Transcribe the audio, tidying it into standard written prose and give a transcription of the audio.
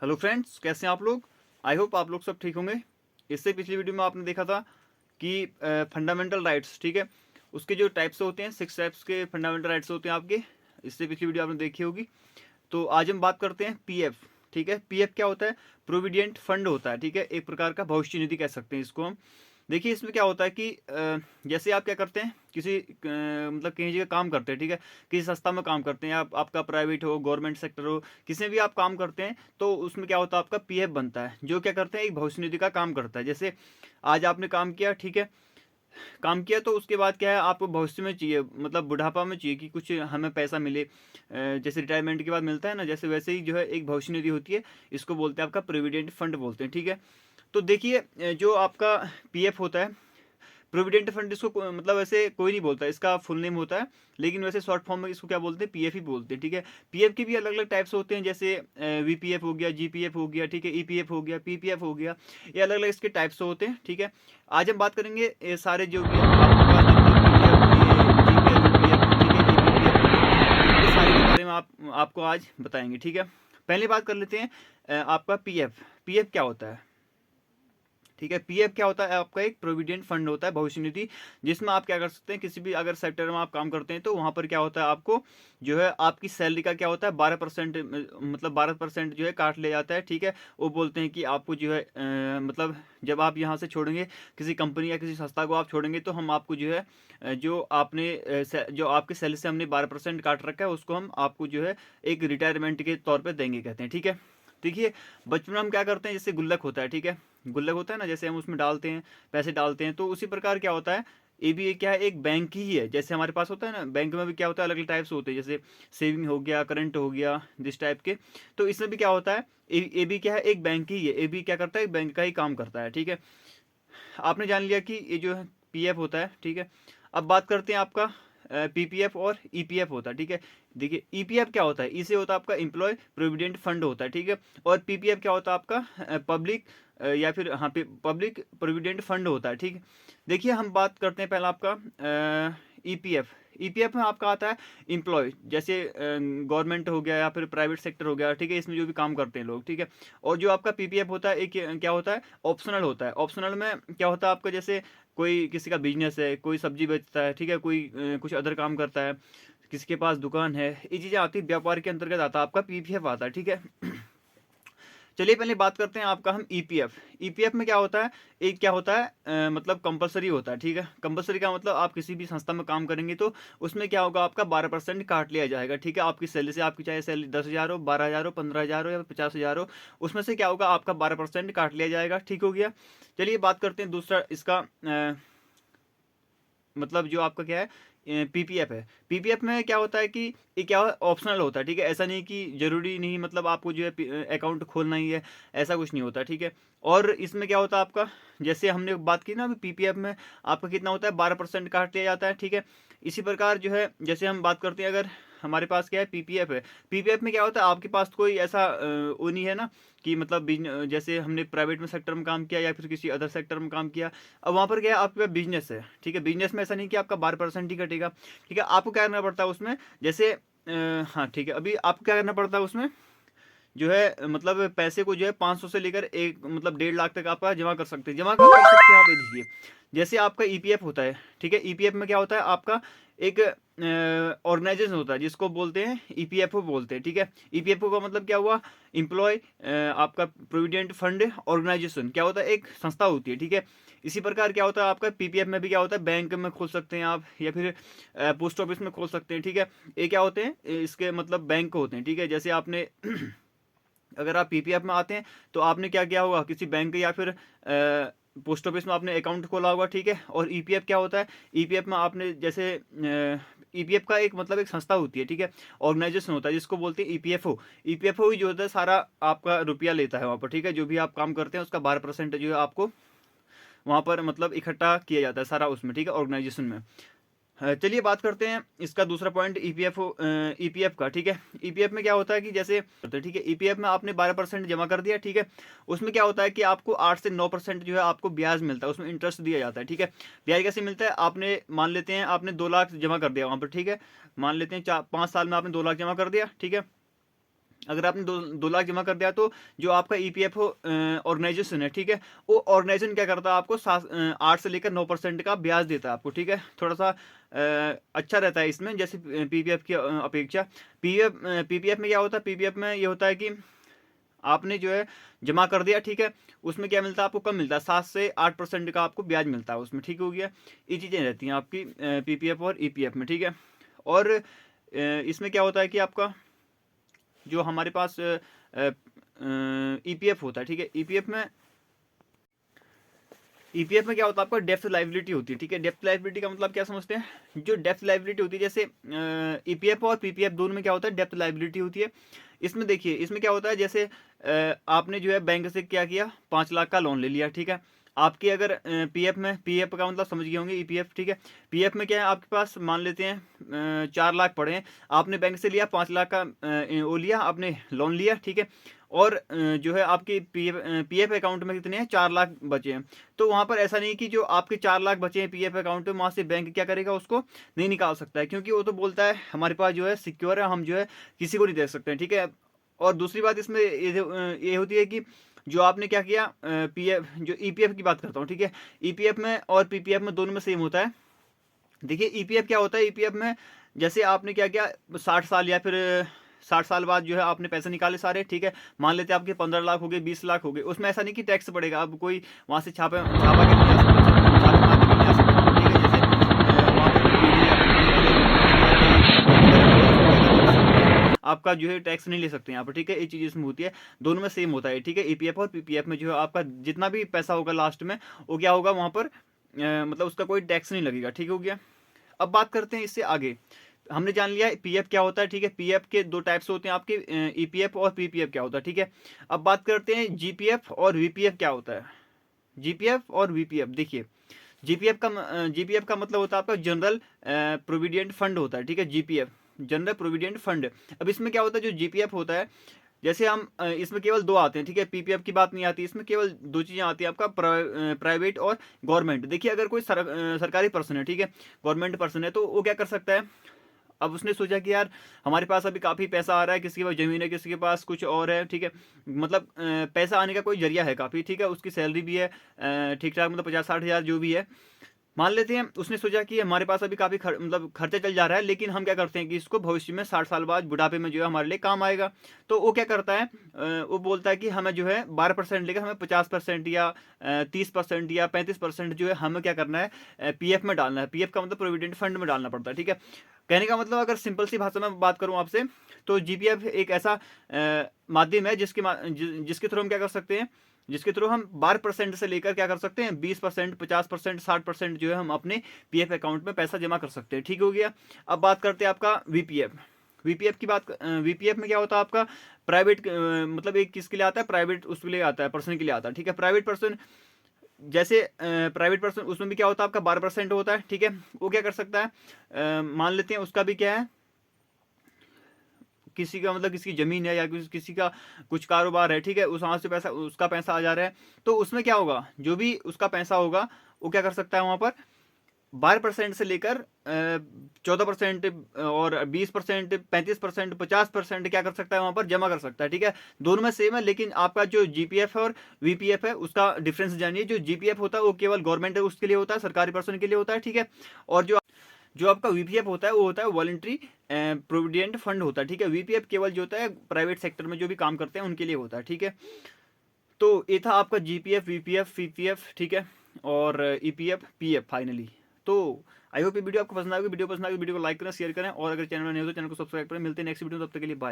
Hello friends, कैसे हैं आप लोग। आई होप आप लोग सब ठीक होंगे। इससे पिछली वीडियो में आपने देखा था कि फंडामेंटल राइट्स, ठीक है, उसके जो टाइप्स होते हैं 6 टाइप्स के फंडामेंटल राइट्स होते हैं आपके। इससे पिछली वीडियो आपने देखी होगी। तो आज हम बात करते हैं पीएफ। ठीक है, पीएफ क्या होता है? प्रोविडेंट फंड होता है। ठीक है, एक प्रकार का भविष्य निधि कह सकते हैं इसको हम। देखिए इसमें क्या होता है कि जैसे आप क्या करते हैं, किसी मतलब कहीं जगह काम करते हैं, ठीक है, किसी संस्था में काम करते हैं आप, आपका प्राइवेट हो, गवर्नमेंट सेक्टर हो, किसी में भी आप काम करते हैं, तो उसमें क्या होता है, आपका पीएफ बनता है, जो क्या करते हैं, एक भविष्य निधि का काम करता है। जैसे आज आपने काम किया, ठीक है, काम किया तो उसके बाद क्या है, आपको भविष्य में चाहिए, मतलब बुढ़ापा में चाहिए कि कुछ हमें पैसा मिले, जैसे रिटायरमेंट के बाद मिलता है ना, जैसे वैसे ही जो है एक भविष्य निधि होती है। इसको बोलते हैं आपका प्रोविडेंट फंड बोलते हैं। ठीक है, तो देखिए जो आपका पीएफ होता है, प्रोविडेंट फंड, इसको मतलब वैसे कोई नहीं बोलता, इसका फुल नेम होता है, लेकिन वैसे शॉर्ट फॉर्म में इसको क्या बोलते हैं, पीएफ ही बोलते हैं। ठीक है, पीएफ के भी अलग अलग टाइप्स होते हैं, जैसे वीपीएफ हो गया, जीपीएफ हो गया, ठीक है, ईपीएफ हो गया, पीपीएफ हो गया, ये अलग अलग इसके टाइप्स होते हैं। ठीक है, आज हम बात करेंगे ये सारे जो भी आपके पास जितने पीपीएफ, ये जीपीएफ, वीपीएफ, ठीक है, ईपीपीएफ होते हैं, इनके सारे के बारे में आपको आज बताएंगे। ठीक है, पहले बात कर लेते हैं आपका पीएफ। पीएफ क्या होता है? ठीक है, पीएफ क्या होता है? आपका एक प्रोविडेंट फंड होता है, भविष्य निधि, जिसमें आप क्या कर सकते हैं, किसी भी अगर सेक्टर में आप काम करते हैं तो वहां पर क्या होता है, आपको जो है आपकी सैलरी का क्या होता है 12%, मतलब 12% जो है काट लिया जाता है। ठीक है, वो बोलते हैं कि आपको जो है मतलब जब आप यहाँ से छोड़ेंगे, किसी कंपनी या किसी संस्था को आप छोड़ेंगे, तो हम आपको जो है जो आपने जो आपकी सैलरी से हमने 12% काट रखा है, उसको हम आपको जो है एक रिटायरमेंट के तौर पर देंगे, कहते हैं। ठीक है, देखिए बचपन में हम क्या करते हैं, जैसे गुल्लक होता है, ठीक है, गुल्लक होता है ना, जैसे हम उसमें डालते हैं, पैसे डालते हैं, तो उसी प्रकार क्या होता है, ये भी क्या है, एक बैंक ही है। जैसे हमारे पास होता है ना, बैंक में भी क्या होता है, अलग अलग टाइप्स होते हैं, जैसे सेविंग हो गया, करंट हो गया, दिस टाइप के। तो इसमें भी क्या होता है, ये भी क्या है, एक बैंक ही है, ये भी क्या करता है, बैंक का ही काम करता है। ठीक है, आपने जान लिया कि ये जो है पीएफ होता है। ठीक है, अब बात करते हैं आपका पीपीएफ और ईपीएफ होता है। ठीक है, देखिए ईपीएफ क्या होता है, इसे होता है आपका एम्प्लॉय प्रोविडेंट फंड होता है। ठीक है, और पीपीएफ क्या होता है, आपका पब्लिक या फिर हाँ पे पब्लिक प्रोविडेंट फंड होता है। ठीक है, देखिए हम बात करते हैं पहला आपका ईपीएफ। ईपीएफ में आपका आता है एम्प्लॉय, जैसे गवर्नमेंट हो गया या फिर प्राइवेट सेक्टर हो गया, ठीक है, इसमें जो भी काम करते हैं लोग। ठीक है, और जो आपका पीपीएफ होता है, एक क्या होता है, ऑप्शनल होता है। ऑप्शनल में क्या होता है आपका, जैसे कोई किसी का बिजनेस है, कोई सब्जी बेचता है, ठीक है, कोई कुछ अदर काम करता है, किसी के पास दुकान है, ये चीज़ें आती है, व्यापार के अंतर्गत आता है आपका पीपीएफ आता है। ठीक है, चलिए पहले बात करते हैं आपका हम ईपीएफ। ईपीएफ में क्या होता है, एक क्या होता है मतलब कंपलसरी होता है। ठीक है, कंपलसरी का मतलब आप किसी भी संस्था में काम करेंगे तो उसमें क्या होगा, आपका 12% काट लिया जाएगा। ठीक है, आपकी सैलरी से, आपकी चाहे सैलरी 10,000 हो, 12,000 हो, 15,000 हो या 50,000 हो, उसमें से क्या होगा, आपका 12% काट लिया जाएगा। ठीक हो गया। चलिए बात करते हैं दूसरा इसका मतलब जो आपका क्या है, पीपीएफ है। पीपीएफ में क्या होता है कि ये क्या ऑप्शनल होता है। ठीक है, ऐसा नहीं कि जरूरी नहीं, मतलब आपको जो है अकाउंट खोलना ही है, ऐसा कुछ नहीं होता। ठीक है, और इसमें क्या होता है आपका, जैसे हमने बात की ना अभी, पीपीएफ में आपका कितना होता है, 12% काट लिया जाता है। ठीक है, इसी प्रकार जो है, जैसे हम बात करते हैं, अगर हमारे पास क्या है, पीपीएफ है, पीपीएफ में क्या होता है, आपके पास कोई ऐसा वो नहीं है ना कि मतलब जैसे हमने प्राइवेट में सेक्टर में काम किया या फिर किसी अदर सेक्टर में काम किया, अब वहाँ पर क्या है, आपके पास बिजनेस है। ठीक है, बिजनेस में ऐसा नहीं कि आपका 12% ही कटेगा। ठीक है, आपको क्या करना पड़ता है उसमें, जैसे हाँ ठीक है, अभी आपको क्या करना पड़ता है उसमें, जो है मतलब पैसे को जो है 500 से लेकर एक मतलब 1.5 लाख तक आप जमा कर सकते हैं। जमा कर सकते हैं आप, ये देखिए जैसे आपका ईपीएफ होता है। ठीक है, ईपीएफ में क्या होता है, आपका एक ऑर्गेनाइजेशन होता है, जिसको बोलते हैं ईपीएफओ बोलते हैं। ठीक है, ईपीएफओ का मतलब क्या हुआ, एम्प्लॉय आपका प्रोविडेंट फंड ऑर्गेनाइजेशन, क्या होता है, एक संस्था होती है। ठीक है, इसी प्रकार क्या होता है आपका पीपीएफ में भी क्या होता है, बैंक में खोल सकते हैं आप, या फिर पोस्ट ऑफिस में खोल सकते हैं। ठीक है, ये क्या होते हैं, इसके मतलब बैंक होते हैं। ठीक है, जैसे आपने अगर आप पीपीएफ में आते हैं तो आपने क्या किया होगा, किसी बैंक या फिर पोस्ट ऑफिस में आपने अकाउंट खोला होगा। ठीक है, और ईपीएफ क्या होता है, ईपीएफ में आपने जैसे ईपीएफ का एक मतलब एक संस्था होती है। ठीक है, ऑर्गेनाइजेशन होता है, जिसको बोलते हैं ईपीएफओ। ईपीएफओ ही जो होता है सारा आपका रुपया लेता है वहाँ पर। ठीक है, जो भी आप काम करते हैं उसका 12% जो है आपको वहाँ पर मतलब इकट्ठा किया जाता है सारा उसमें। ठीक है, ऑर्गेनाइजेशन में। चलिए बात करते हैं इसका दूसरा पॉइंट, ईपीएफ ईपीएफ का। ठीक है, ईपीएफ में क्या होता है कि जैसे, ठीक है, ईपीएफ में आपने 12% जमा कर दिया। ठीक है, उसमें क्या होता है कि आपको 8 से 9% जो है आपको ब्याज मिलता है, उसमें इंटरेस्ट दिया जाता है। ठीक है, ब्याज कैसे मिलता है, आपने मान लेते हैं आपने 2 लाख जमा कर दिया वहाँ पर। ठीक है, मान लेते हैं 5 साल में आपने 2 लाख जमा कर दिया। ठीक है, अगर आपने 2 लाख जमा कर दिया तो जो आपका ईपीएफओ ऑर्गेनाइजेशन है, ठीक है, वो ऑर्गेनाइजेशन क्या करता है, आपको 8 से लेकर 9% का ब्याज देता है आपको, ठीक है। थोड़ा सा अच्छा रहता है इसमें, जैसे पीपीएफ की अपेक्षा। पीपीएफ में क्या होता है, पीपीएफ में ये होता है कि आपने जो है जमा कर दिया, ठीक है, उसमें क्या मिलता है आपको, कम मिलता है, 7 से 8% का आपको ब्याज मिलता है उसमें, ठीक हो गया। ये चीज़ें रहती हैं आपकी पीपीएफ और ईपीएफ में, ठीक है। और इसमें क्या होता है कि आपका जो हमारे पास ईपीएफ होता है, ठीक है, ईपीएफ में क्या होता है, आपका डेप्थ लाइबिलिटी होती है, ठीक है। डेप्थ लाइबिलिटी का मतलब क्या समझते हैं, जो डेप्थ लाइबिलिटी होती है, जैसे ईपीएफ और पीपीएफ दोनों में क्या होता है, डेप्थ लाइबिलिटी होती है। इसमें देखिए, इसमें क्या होता है, जैसे आपने जो है बैंक से क्या किया, 5 लाख का लोन ले लिया, ठीक है। आपकी अगर पीएफ में, पीएफ का मतलब समझ गए होंगे, ईपीएफ, ठीक है। पीएफ में क्या है, आपके पास मान लेते हैं 4 लाख पड़े हैं, आपने बैंक से लिया 5 लाख का वो लिया, आपने लोन लिया, ठीक है। और जो है आपके पीएफ अकाउंट में कितने हैं, 4 लाख बचे हैं। तो वहाँ पर ऐसा नहीं कि जो आपके 4 लाख बचे हैं पीएफ अकाउंट में, वहाँ से बैंक क्या करेगा, उसको नहीं निकाल सकता है, क्योंकि वो तो बोलता है हमारे पास जो है सिक्योर है, हम जो है किसी को नहीं दे सकते हैं, ठीक है। और दूसरी बात इसमें ये होती है कि जो आपने क्या किया, पीएफ जो ईपीएफ की बात करता हूँ, ठीक है, ईपीएफ में और पीपीएफ में दोनों में सेम होता है। देखिए ईपीएफ क्या होता है, ईपीएफ में जैसे आपने क्या किया, 60 साल या फिर 60 साल बाद जो है आपने पैसे निकाले सारे, ठीक है। मान लेते हैं आपके 15 लाख हो गए, 20 लाख हो गए, उसमें ऐसा नहीं कि टैक्स पड़ेगा, अब कोई वहाँ से छापा के नहीं आ सकता, छापे मारने के नहीं आ सकता, ठीक है। जैसे वहाँ पर कोई ईडी या फिर कोई आपका जो है टैक्स नहीं ले सकते यहाँ पर, ठीक है। ये चीज़ इसमें होती है, दोनों में सेम होता है, ठीक है। ईपीएफ और पीपीएफ में जो है आपका जितना भी पैसा होगा लास्ट में, वो क्या होगा वहाँ पर मतलब उसका कोई टैक्स नहीं लगेगा, ठीक हो गया। अब बात करते हैं इससे आगे। हमने जान लिया पीएफ क्या होता है, ठीक है। पीएफ के 2 टाइप्स होते हैं आपके, ईपीएफ और पीपीएफ क्या होता है, ठीक है। अब बात करते हैं जीपीएफ और वीपीएफ क्या होता है। जीपीएफ और वीपीएफ, देखिए जीपीएफ का मतलब होता है आपका जनरल प्रोविडेंट फंड होता है, ठीक है। GPF general provident fund. अब इसमें क्या होता है, जो जीपीएफ होता है, जैसे हम इसमें केवल 2 आते हैं, ठीक है। पीपीएफ की बात नहीं आती, इसमें केवल 2 चीज़ें आती हैं, आपका प्राइवेट और गवर्नमेंट। देखिए अगर कोई सरकारी पर्सन है, ठीक है, गवर्नमेंट पर्सन है, तो वो क्या कर सकता है, अब उसने सोचा कि यार हमारे पास अभी काफ़ी पैसा आ रहा है, किसी के पास ज़मीन है, किसी के पास कुछ और है, ठीक है, मतलब पैसा आने का कोई जरिया है काफ़ी, ठीक है, उसकी सैलरी भी है ठीक ठाक, मतलब 50-60 हज़ार जो भी है, मान लेते हैं। उसने सोचा कि हमारे पास अभी काफ़ी मतलब खर्चा चल जा रहा है, लेकिन हम क्या करते हैं कि इसको भविष्य में 60 साल बाद बुढ़ापे में जो है हमारे लिए काम आएगा। तो वो क्या करता है, वो बोलता है कि हमें जो है 12% लेकर हमें 50% या 30% या 35% जो है हमें क्या करना है, पीएफ में डालना है। पीएफ का मतलब प्रोविडेंट फंड में डालना पड़ता है, ठीक है। कहने का मतलब अगर सिंपल सी भाषा में बात करूँ आपसे, तो जीपीएफ एक ऐसा माध्यम है जिसके थ्रू हम क्या कर सकते हैं, जिसके थ्रू हम 12% से लेकर क्या कर सकते हैं, 20%, 50%, 60% जो है हम अपने पीएफ अकाउंट में पैसा जमा कर सकते हैं, ठीक हो गया। अब बात करते हैं आपका वीपीएफ। वीपीएफ में क्या होता है आपका, प्राइवेट मतलब एक किसके लिए आता है, प्राइवेट उसके लिए आता है, पर्सन के लिए आता है, ठीक है। प्राइवेट पर्सन, जैसे प्राइवेट पर्सन, उसमें भी क्या होता है आपका 12% होता है, ठीक है। वो क्या कर सकता है, मान लेते हैं उसका भी क्या है, किसी का मतलब किसी की ज़मीन है या किसी का कुछ कारोबार है, ठीक है, उस वहाँ से पैसा, उसका पैसा आ जा रहा है, तो उसमें क्या होगा, जो भी उसका पैसा होगा वो क्या कर सकता है, वहाँ पर 12% से लेकर 14% और 20%, 35%, 50% क्या कर सकता है, वहाँ पर जमा कर सकता है, ठीक है। दोनों में सेम है, लेकिन आपका जो जीपीएफ और वीपीएफ है उसका डिफरेंस जानिए। जो जीपीएफ होता है वो केवल गवर्नमेंट उसके लिए होता है, सरकारी पर्सन के लिए होता है, ठीक है। और जो आपका वीपीएफ होता है वो होता है वॉलंटरी प्रोविडेंट फंड होता है, ठीक है। वीपीएफ केवल जो होता है प्राइवेट सेक्टर में जो भी काम करते हैं उनके लिए होता है, ठीक है। तो ये था आपका जीपीएफ, वीपीएफ, पीपीएफ, ठीक है, और ईपीएफ, पीएफ फाइनली। तो आई होप ये वीडियो आपको पसंद आएगी। वीडियो पसंद आएगी वीडियो को लाइक करें, शेयर करें, और अगर चैनल में नहीं हो तो चैनल को सब्सक्राइब करें। मिलते हैं नेक्स्ट वीडियो में, तब तक के लिए बाय।